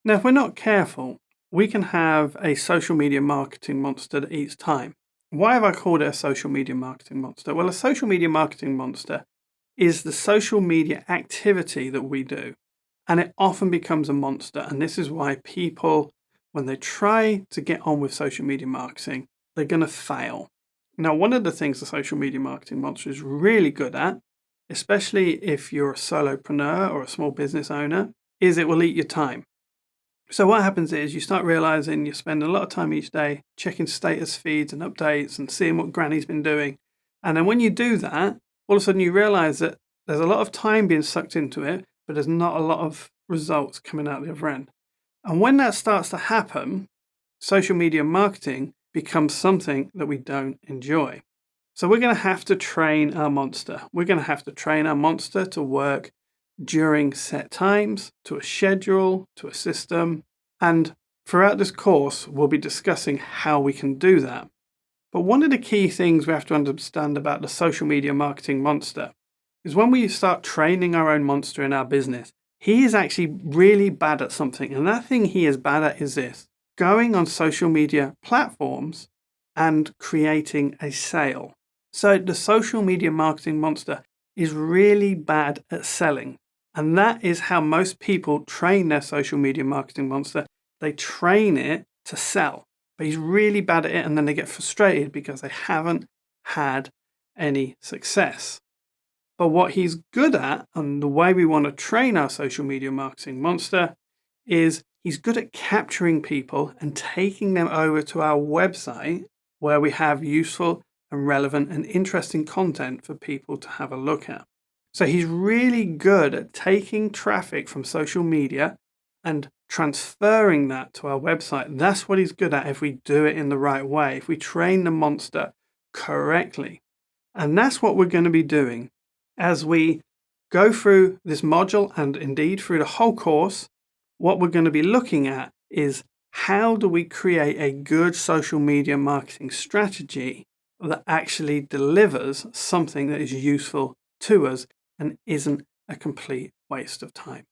Now, if we're not careful, we can have a social media marketing monster that eats time. Why have I called it a social media marketing monster? Well, a social media marketing monster is the social media activity that we do, and it often becomes a monster. And this is why people, when they try to get on with social media marketing, they're going to fail. Now, one of the things the social media marketing monster is really good at, especially if you're a solopreneur or a small business owner, is it will eat your time. So what happens is you start realizing you're spending a lot of time each day checking status feeds and updates and seeing what Granny's been doing. And then when you do that, all of a sudden you realize that there's a lot of time being sucked into it, but there's not a lot of results coming out the other end. And when that starts to happen, social media marketing becomes something that we don't enjoy. So we're going to have to train our monster. We're going to have to train our monster to work during set times, to a schedule, to a system. And throughout this course, we'll be discussing how we can do that. But one of the key things we have to understand about the social media marketing monster is when we start training our own monster in our business, he is actually really bad at something. And that thing he is bad at is this: going on social media platforms and creating a sale. So the social media marketing monster is really bad at selling. And that is how most people train their social media marketing monster. They train it to sell, but he's really bad at it, and then they get frustrated because they haven't had any success. But what he's good at, and the way we want to train our social media marketing monster, is he's good at capturing people and taking them over to our website where we have useful and relevant and interesting content for people to have a look at. So he's really good at taking traffic from social media and transferring that to our website. That's what he's good at if we do it in the right way, if we train the monster correctly. And that's what we're going to be doing as we go through this module, and indeed through the whole course. What we're going to be looking at is how do we create a good social media marketing strategy that actually delivers something that is useful to us and isn't a complete waste of time.